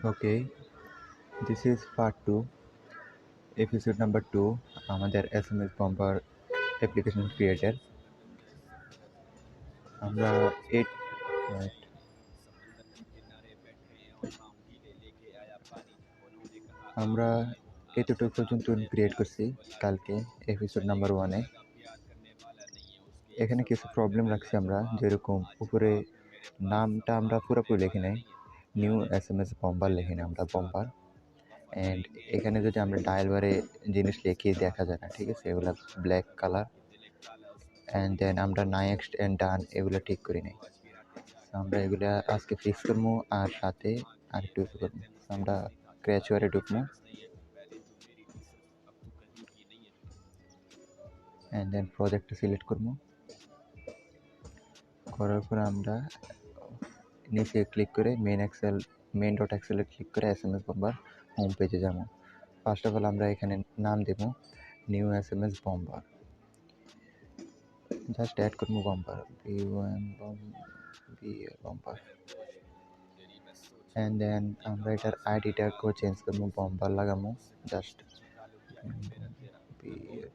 Okay, this is part 2, episode number 2, আমাদের SMS bomber application creator. আমরা eight minute, আমরা এতটুকু পর্যন্ত ক্রিয়েট করছি কালকে এপিসোড নাম্বার 1-এ। এখানে কিছু প্রবলেম রাখছি আমরা, যেরকম উপরে নামটা আমরা পুরোপুরি লিখি নাই, নিউ SMS bomber লিখি না আমরা bomber। অ্যান্ড এখানে যদি আমরা ডায়াল বারে জিনিস লিখি দেখা যায় না, ঠিক আছে, এগুলো ব্ল্যাক কালার। অ্যান্ড দেন আমরা নেক্সট অ্যান্ড ডান এগুলো ঠিক করি নাই। আমরা এগুলা আজকে ফিক্স করবো আর সাথে আরেকটু করবো। আমরা ক্র্যাচওয়ারে ঢুকবো অ্যান্ড দেন প্রজেক্টটা সিলেক্ট করবো। করার পর আমরা নিচে ক্লিক করে মেন ডট এক্সেলে ক্লিক করে SMS bomber হোম পেজে যাবো। ফার্স্ট অফ অল আমরা এখানে নাম দেব new SMS bomber, just add করবো bomber, bomber। অ্যান্ড দেন আমরা এটার আইডিটাকেও চেঞ্জ করবো, bomber লাগাবো just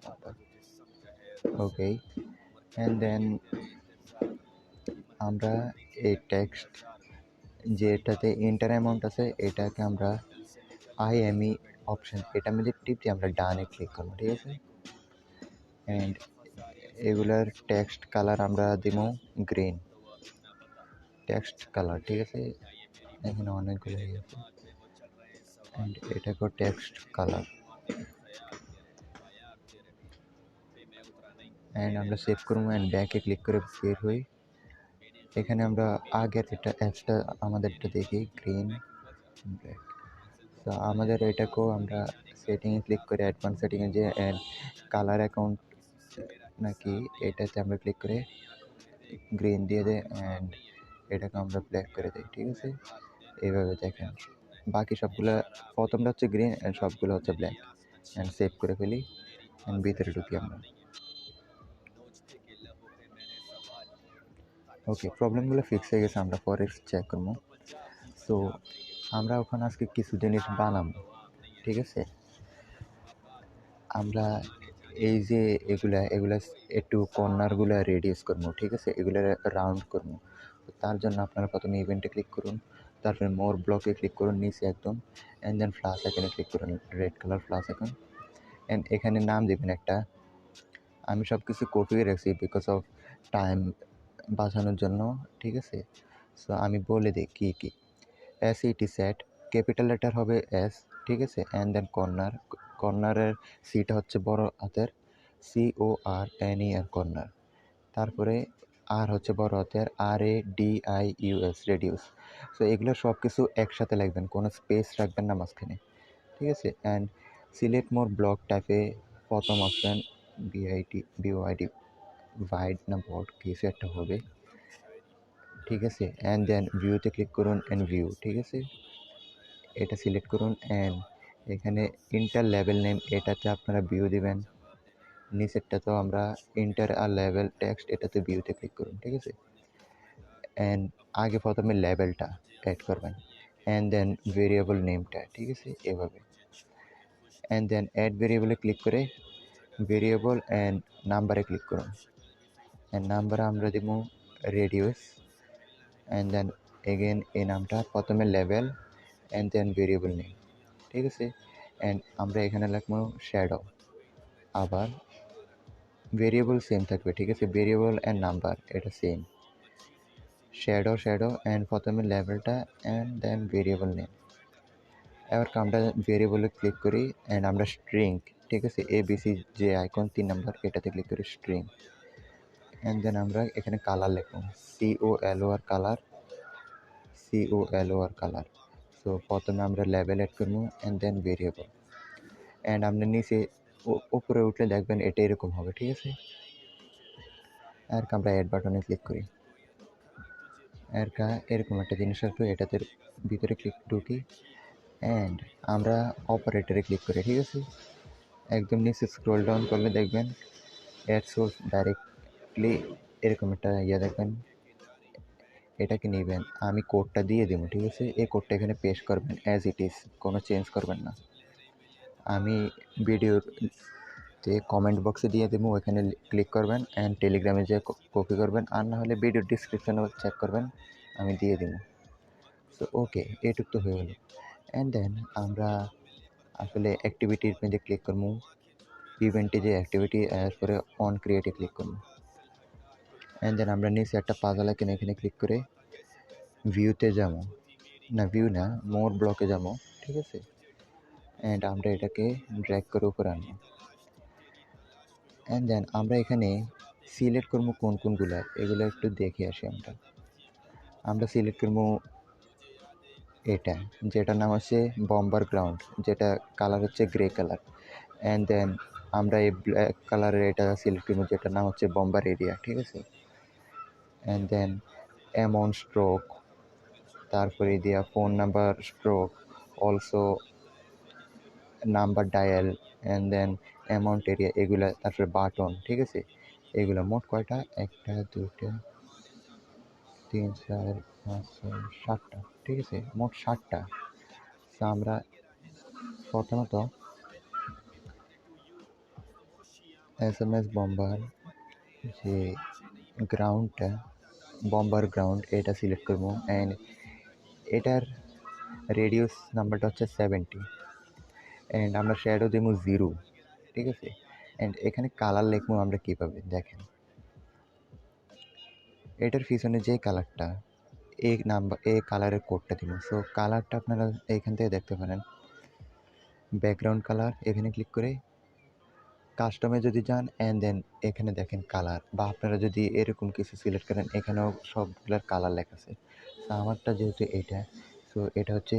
bomber। Okay, and then আমরা এই টেক্সট যেটাতে এন্টার অ্যামাউন্ট আছে এটাকে আমরা IME অপশন, এটার মধ্যে টিপ দিয়ে আমরা ডানে ক্লিক করবো, ঠিক আছে। অ্যান্ড এগুলার টেক্সট কালার আমরা দিব গ্রিন টেক্সট কালার, ঠিক আছে। এখানে অনেকগুলো আছে অ্যান্ড এটাকেও টেক্সট কালার। অ্যান্ড আমরা সেভ করবো অ্যান্ড ব্যাকে ক্লিক করে বের হই। এখানে আমরা আগের এটা অ্যাপসটা আমাদেরটা দেখি গ্রিন ব্ল্যাক। তো আমাদের এটাকেও আমরা সেটিংয়ে ক্লিক করে অ্যাডভান্স সেটিংয়ে যে কালার অ্যাকাউন্ট নাকি এটাতে আমরা ক্লিক করে গ্রিন দিয়ে দেয় অ্যান্ড এটাকে আমরা ব্ল্যাক করে দিই, ঠিক আছে। এইভাবে দেখেন বাকি সবগুলো, প্রথমটা হচ্ছে গ্রিন অ্যান্ড সবগুলো হচ্ছে ব্ল্যাক। অ্যান্ড সেভ করে ফেলি অ্যান্ড ভিতরে ঢুকি আমরা। ওকে, প্রবলেমগুলো ফিক্স হয়ে গেছে, আমরা পরে চেক করবো। সো আমরা ওখানে আজকে কিছু জিনিস বানাবো, ঠিক আছে। আমরা এই যে এগুলা একটু কর্নারগুলো রেডিউস করবো, ঠিক আছে, এগুলো রাউন্ড করবো। তার জন্য আপনারা প্রথমে ইভেন্টে ক্লিক করুন, তারপরে মোর ব্লকে ক্লিক করুন নিচে একদম, অ্যান্ড দেন প্লাস আইকনে ক্লিক করুন, red colour plus icon. And এখানে নাম দেবেন একটা, আমি সব কিছু কপি রাখছি বিকজ অফ টাইম বাঁচানোর জন্য, ঠিক আছে। সো আমি বলে দিই কী কী। SET সেট, ক্যাপিটাল লেটার হবে S, ঠিক আছে। অ্যান্ড দেন কর্নারের সিটা হচ্ছে বড় হাতের CORNER কর্নার। তারপরে আর হচ্ছে বড় হাতের RADIUS রেডিউস। সো এগুলো সব কিছু একসাথে লিখবেন, কোনো স্পেস রাখবেন না মাঝখানে, ঠিক আছে। অ্যান্ড সিলেক্ট মোর ব্লক টাইপে প্রথম অপশান BYD ওয়াইড না বড় কিছু একটা হবে, ঠিক আছে। অ্যান্ড দেন ভিউতে ক্লিক করুন অ্যান্ড ভিউ, ঠিক আছে, এটা সিলেক্ট করুন। অ্যান্ড এখানে ইন্টার লেভেল নেম এটাতে আপনারা ভিউ দিবেন, নিচেরটা তো আমরা ইন্টার আর লেভেল টেক্সট এটাতে ভিউতে ক্লিক করুন, ঠিক আছে। অ্যান্ড আগে প্রথমে লেভেলটা অ্যাড করবেন অ্যান্ড দেন ভেরিয়েবল নেমটা, ঠিক আছে, এভাবে। অ্যান্ড দেন অ্যাড ভেরিয়েবলে ক্লিক করে ভেরিয়েবল অ্যান্ড নাম্বারে ক্লিক করুন। অ্যান্ড নাম্বারে আমরা দিব রেডিউস। অ্যান্ড দেন এগেন এই নামটা প্রথমে level and then variable name, ঠিক আছে। অ্যান্ড আমরা এখানে লিখবো শ্যাডো, আবার ভেরিয়েবল সেম থাকবে, ঠিক আছে, ভেরিয়েবল অ্যান্ড নাম্বার এটা সেম, শ্যাডো অ্যান্ড প্রথমে লেভেলটা অ্যান্ড দেন ভেরিয়েবল নেম। এবার আমরা ভেরিয়েবলে ক্লিক করি অ্যান্ড আমরা স্ট্রিং, ঠিক আছে, ABC যে আইকন 3 নাম্বার এটাতে ক্লিক করি স্ট্রিং। অ্যান্ড দেন আমরা এখানে কালার লিখব COLOR কালার। সো প্রথমে আমরা লেভেল অ্যাড করবো অ্যান্ড দেন ভেরিয়েবল। অ্যান্ড আপনি নিচে উপরে উঠলে দেখবেন এটা এরকম হবে, ঠিক আছে। আর আমরা অ্যাড বাটনে ক্লিক করি, এরকম একটা জিনিস আসবে, এটাতে ভিতরে ঢুকি অ্যান্ড আমরা অপারেটরে ক্লিক করি, ঠিক আছে। একদম নিচে স্ক্রল ডাউন করলে দেখবেন অ্যাড সোর্স ডাইরেক্টলি এরকম একটা দেখবেন, এটাকে নেবেন, আমি কোডটা দিয়ে দেবো, ঠিক আছে? এই কোডটা এখানে পেস্ট করবেন অ্যাজ ইট ইজ, কোনো চেঞ্জ করবেন না। আমি ভিডিওতে কমেন্ট বক্সে দিয়ে দেবো, ওইখানে ক্লিক করবেন অ্যান্ড টেলিগ্রামে যেয়ে কপি করবেন, আর না হলে ভিডিওর ডিসক্রিপশানেও চেক করবেন, আমি দিয়ে দেবো। সো ওকে, এটুক তো হয়ে গেলো। অ্যান্ড দেন আমরা আসলে অ্যাক্টিভিটির মধ্যে ক্লিক করবো, ইভেন্টে যে অ্যাক্টিভিটি, এরপরে অন ক্রিয়েটে ক্লিক করবো। অ্যান্ড দেন আমরা নিচে একটা পাজল আইকন, এখানে ক্লিক করে ভিউতে যাবো, না ভিউ না, মোর ব্লকে যাবো, ঠিক আছে? অ্যান্ড আমরা এটাকে ড্র্যাগ করে উপরে আনবো। অ্যান্ড দেন আমরা এখানে সিলেক্ট করবো কোনগুলো, এগুলো একটু দেখে আসি। আমরা সিলেক্ট করবো এটা, যেটার নাম হচ্ছে বম্বার গ্রাউন্ড, যেটা কালার হচ্ছে গ্রে কালার। অ্যান্ড দেন আমরা এই ব্ল্যাক কালারের এটা সিলেক্ট করবো, যেটার নাম হচ্ছে বম্বার এরিয়া, ঠিক আছে? অ্যান্ড দেন অ্যামাউন্ট স্ট্রোক, তারপরে দেওয়া phone number stroke, also number dial, and then amount area, এগুলা, তারপরে বাটন, ঠিক আছে? এগুলো মোট কয়টা, 1 2 3 4 5 6 7টা, ঠিক আছে? মোট 7টা। তো আমরা প্রথমত SMS বম্বার যে গ্রাউন্ডটা, বম্বার গ্রাউন্ড, এটা সিলেক্ট করবো। অ্যান্ড এটার রেডিউস নাম্বারটা হচ্ছে 70। অ্যান্ড আমরা শ্যাডো দেবো 0, ঠিক আছে? অ্যান্ড এখানে কালার লিখবো আমরা কীভাবে দেখেন, এটার পিছনে যে কালারটা, এই কালারের কোডটা দিব। সো কালারটা আপনারা এইখান থেকে দেখতে পারেন, ব্যাকগ্রাউন্ড কালার, এখানে ক্লিক করে কাস্টমে যদি যান, অ্যান্ড দেন এখানে দেখেন কালার, বা আপনারা যদি এরকম কিছু সিলেক্ট করেন, এখানেও সবগুলোর কালার লেখা আছে। সো আমারটা যেহেতু এটা, সো এটা হচ্ছে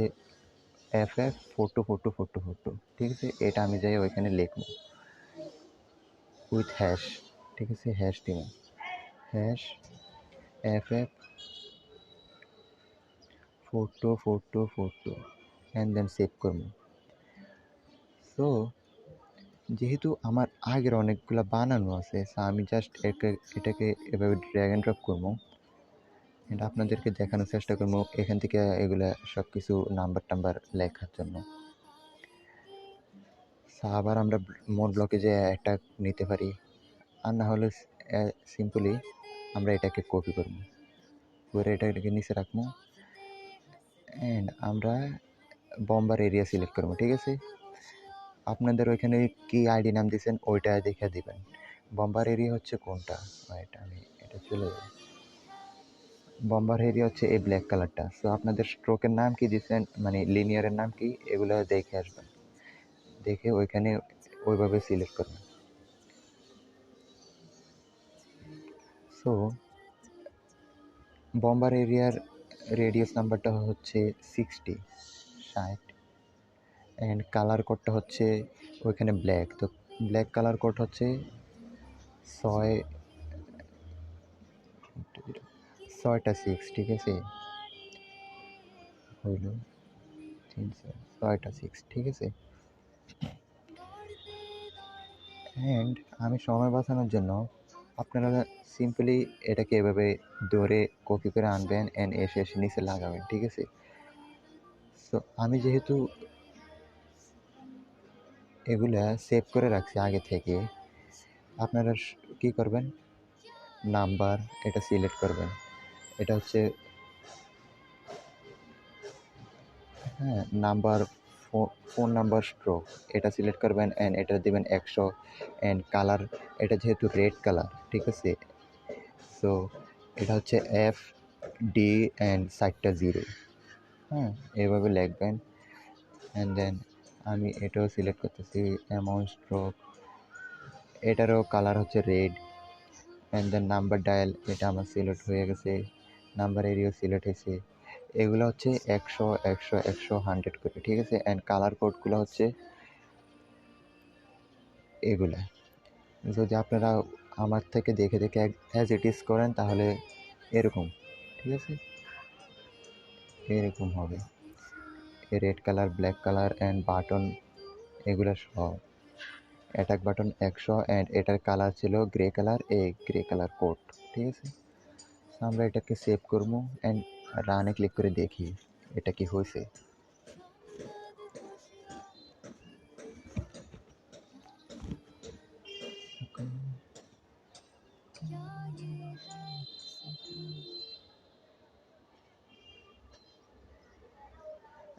FF ফটো, ঠিক আছে? এটা আমি যাই ওইখানে লিখবো উইথ হ্যাশ, ঠিক আছে? হ্যাশ দিব, hash FF photo, and then save করবো। সো যেহেতু আমার আগের অনেকগুলো বানানো আছে, সো আমি জাস্ট এটাকে এভাবে ড্র্যাগ অ্যান্ড ড্রপ করবো। এটা আপনাদেরকে দেখানোর চেষ্টা করবো এখান থেকে এগুলা সব কিছু নাম্বার লেখার জন্য। আবার আমরা মোর ব্লকে যে একটা নিতে পারি, আর না হলে সিম্পলি আমরা এটাকে কপি করবো, করে এটাকে নিচে রাখবো। অ্যান্ড আমরা বম্বার এরিয়া সিলেক্ট করবো, ঠিক আছে? আপনাদের ওইখানে কি আইডি নাম দিয়েছেন ওইটা দেখে দিবেন। বম্বার এরিয়া হচ্ছে কোনটা, এটা চলে যাবে। বম্বার এরিয়া হচ্ছে এই ব্ল্যাক কালারটা। সো আপনাদের স্ট্রোকের নাম কি দিচ্ছেন, মানে লিনিয়ারের নাম কি, এগুলো দেখে আসবেন, দেখে ওইখানে ওইভাবে সিলেক্ট করবেন। সো বম্বার এরিয়ার রেডিয়াস নাম্বারটা হচ্ছে 60, অ্যান্ড কালার কোডটা হচ্ছে ওইখানে ব্ল্যাক, তো ব্ল্যাক কালার কোড হচ্ছে 6টা 6, ঠিক আছে? হইল 6টা 6, ঠিক আছে? অ্যান্ড আমি সময় বাঁচানোর জন্য আপনারা সিম্পলি এটাকে এভাবে ধরে কপি করে আনবেন, অ্যান্ড এসে নিচে লাগাবেন, ঠিক আছে? সো আমি যেহেতু এগুলা সেভ করে রাখছি আগে থেকে, আপনারা কী করবেন, নাম্বার এটা সিলেক্ট করবেন, এটা হচ্ছে নাম্বার, ফোন নাম্বার স্ট্রোক, এটা সিলেক্ট করবেন, অ্যান্ড এটা দেবেন 100। অ্যান্ড কালার, এটা যেহেতু রেড কালার, ঠিক আছে? সো এটা হচ্ছে FD অ্যান্ড 7টা 0, এভাবে লিখবেন। অ্যান্ড দেন আমি এটাও সিলেক্ট করতেছি, অ্যামাউন্ট স্ট্রোক, এটারও কালার হচ্ছে red. And then number dial, এটা আমার সিলেক্ট হয়ে গেছে, নাম্বার এরিয়া সিলেক্ট হয়েছে। এগুলো হচ্ছে 100 100 100 100 করে, ঠিক আছে? অ্যান্ড কালার কোডগুলো হচ্ছে এগুলা। যদি আপনারা আমার থেকে দেখে অ্যাজ ইট ইজ করেন, তাহলে এরকম, ঠিক আছে? এরকম হবে, red colour, black colour, and button, এগুলো সব। অ্যাটাক বাটন 100, অ্যান্ড এটার কালার ছিল grey colour, grey colour code, ঠিক আছে? আমরা এটাকে সেভ করবো অ্যান্ড রানে ক্লিক করে দেখি এটা কি হয়েছে।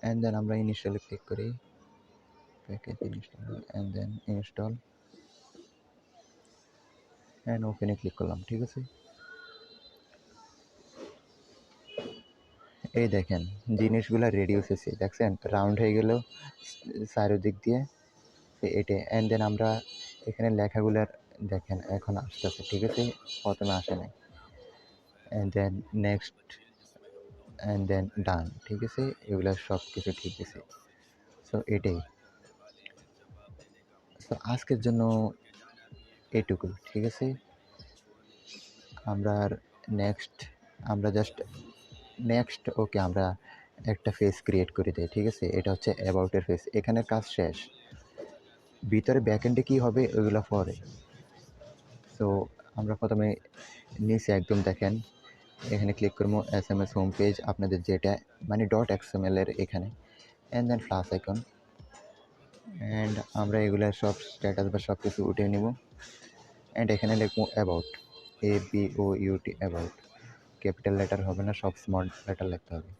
অ্যান্ড দেন আমরা ইনস্টলে ক্লিক করি, package install and then install and ওপেনে ক্লিক করলাম। ঠিক আছে, এই দেখেন জিনিসগুলো রেডি হয়েছে, দেখছেন রাউন্ড হয়ে গেল চারিদিক দিয়ে এটা। অ্যান্ড দেন আমরা এখানে লেখাগুলার দেখেন এখন আসতেছে। ঠিক আছে, প্রথমে আসে নাই। And then next and then done. ঠিক আছে, এগুলো সব কিছু ঠিক আছে। সো এটাই, সো আজকের জন্য এটুকু। ঠিক আছে, আমরা নেক্সট আমরা জাস্ট নেক্সট ওকে আমরা একটা ফেস ক্রিয়েট করে দিই। ঠিক আছে, এটা হচ্ছে অ্যাবাউটের ফেস, এখানে কাজ শেষ। ভিতরে ব্যাকএন্ডে কী হবে ওইগুলো পরে। সো আমরা প্রথমে নিচে একদম দেখেন এখানে ক্লিক করবো SMS হোম পেজ, আপনাদের যেটা মানে .xml এর এখানে, and then plus icon. And আমরা এগুলোর সব স্ট্যাটাস বা সব কিছু উঠে নেব। অ্যান্ড এখানে লিখবো about, ABOUT about, capital letter হবে না, সব স্মল লেটার লিখতে হবে।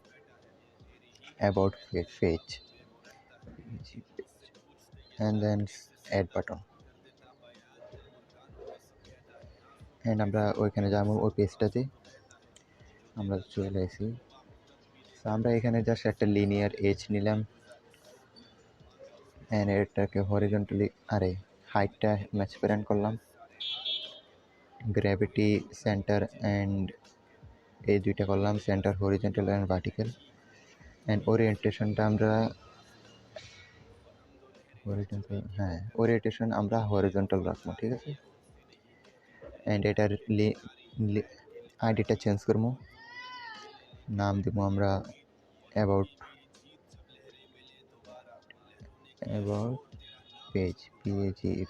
About page and then add button. And আমরা ওইখানে যাবো, ওই পেজটাতে আমরা চলে আসি। তো আমরা এখানে জাস্ট একটা লিনিয়ার এজ নিলাম অ্যান্ড এটাকে হরিজন্টালি হাইটটা ম্যাচ প্যারেন্ট করলাম, গ্র্যাভিটি সেন্টার অ্যান্ড এই দুইটা করলাম, centre horizontal and vertical. And ওরিয়েন্টেশনটা আমরা ওরিয়েন্টেশন আমরা হরিজন্টাল রাখবো। ঠিক আছে, অ্যান্ড এটার আইডিটা চেঞ্জ করবো, নাম দেবো আমরা অ্যাবাউট পেজ,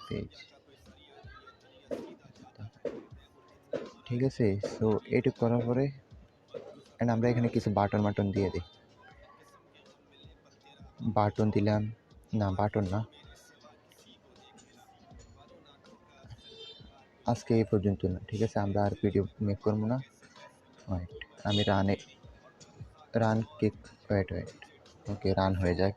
পেজ। ঠিক আছে, সো এইটুকু করার পরে অ্যান্ড আমরা এখানে কিছু বাটন দিয়ে দিই। বাটন দিলাম না, বাটন না, আজকে এই পর্যন্ত না। ঠিক আছে, আমরা আর ভিডিও মেক করবো না। আমি রান কিক ওয়েট ওকে, রান হয়ে যাক।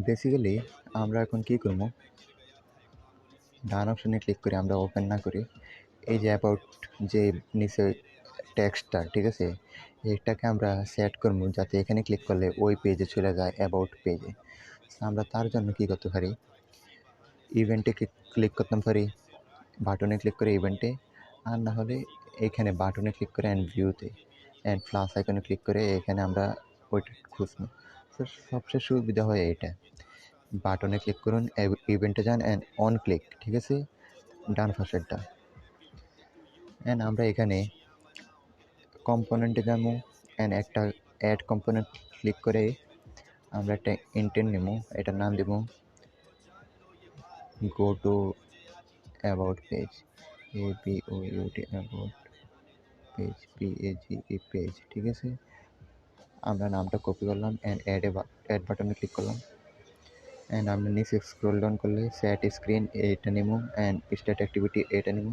বেসিক্যালি আমরা এখন কী করবো, ডান অপশনে ক্লিক করে আমরা ওপেন না করি এই যে অ্যাবাউট যে নিচে টেক্সটটা। ঠিক আছে, এটাকে আমরা সেট করবো যাতে এখানে ক্লিক করলে ওই পেজে চলে যায়, অ্যাবাউট পেজে। আমরা তার জন্য কী করতে পারি, ইভেন্টে ক্লিক করতে পারি, বাটনে ক্লিক করে ইভেন্টে, আর না হলে এখানে বাটনে ক্লিক করে অ্যান্ড ভিউতে অ্যান্ড প্লাস আইকনে ক্লিক করে এখানে আমরা ওইটা খুঁজবো। তো সবচেয়ে সুবিধা হয় এটা, বাটনে ক্লিক করুন, ইভেন্টে যান অ্যান্ড অন ক্লিক। ঠিক আছে, ডান পাশেরটা। অ্যান্ড আমরা এখানে কম্পোনেন্টে যাবো অ্যান্ড একটা অ্যাড কম্পোনেন্ট ক্লিক করে আমরা একটা ইন্টেন্ট নেবো, এটার নাম দেবো go to about page, ABOUT about page, page. ঠিক আছে, আমরা নামটা কপি করলাম অ্যান্ড অ্যাড বাটনে ক্লিক করলাম। অ্যান্ড আমরা নিচে স্ক্রল ডাউন করলে সেট স্ক্রিন এটা নেবো অ্যান্ড স্টার্ট অ্যাক্টিভিটি এটা নেবো।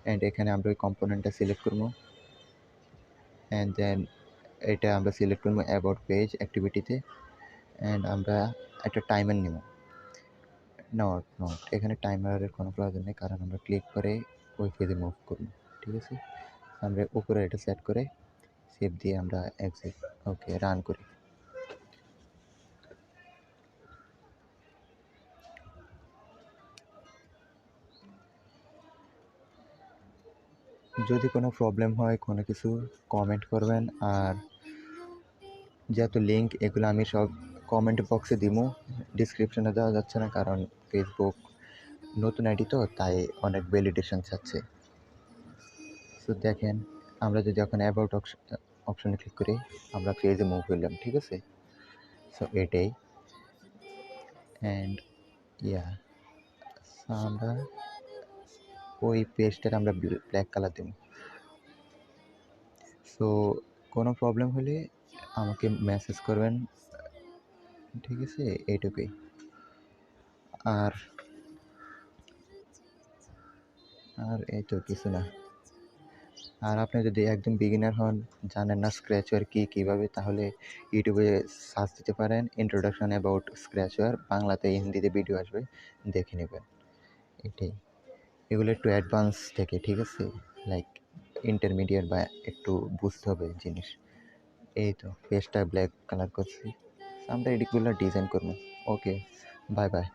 অ্যান্ড এখানে আমরা ওই কম্পোনেন্টটা সিলেক্ট করবো অ্যান্ড দেন এটা আমরা সিলেক্ট করবো অ্যাবাউট পেজ অ্যাক্টিভিটিতে। অ্যান্ড আমরা একটা টাইমার নেব, নট এখানে টাইমারের কোনো প্রয়োজন নেই, কারণ আমরা ক্লিক করে ওই পেজে মুভ করব। ঠিক আছে, আমরা উপরে এটা সেট করে সেভ দিয়ে আমরা এক্সিট ওকে রান করি। যদি কোনো প্রবলেম হয় কোনো কিছু কমেন্ট করবেন, আর যেহেতু লিঙ্ক এগুলো আমি সব কমেন্ট বক্সে দিব, ডিসক্রিপশনে দেওয়া যাচ্ছে না, কারণ ফেসবুক নতুন আইডি তো, তাই অনেক ভ্যালিডেশন চাচ্ছে। সো দেখেন আমরা যদি এখন অ্যাবাউট অপশনে ক্লিক করি আমরা পেজে মুভ করলাম। ঠিক আছে, সো এটাই। অ্যান্ড ইয়া আমরা ওই পেজটার আমরা ব্ল্যাক কালার দেবো। সো কোনো প্রবলেম হলে আমাকে মেসেজ করবেন, ঠিক আছে? এইটুকুই। আর আর এই তো কিছু না। আর আপনি যদি একদম বিগিনার হন, জানেন না স্ক্র্যাচওয়্যার কী কীভাবে, তাহলে ইউটিউবে সার্চ দিতে পারেন ইন্ট্রোডাকশন অ্যাবাউট স্ক্র্যাচওয়্যার, বাংলাতে হিন্দিতে ভিডিও আসবে, দেখে নেবেন। এটাই। এগুলো একটু অ্যাডভান্স থেকে, ঠিক আছে? লাইক ইন্টারমিডিয়েট বা একটু বুঝতে হবে জিনিস। এই তো পেজটা ব্ল্যাক কালার করছি, আমরা এদিকগুলো ডিজাইন করবো। ওকে, বাই বাই।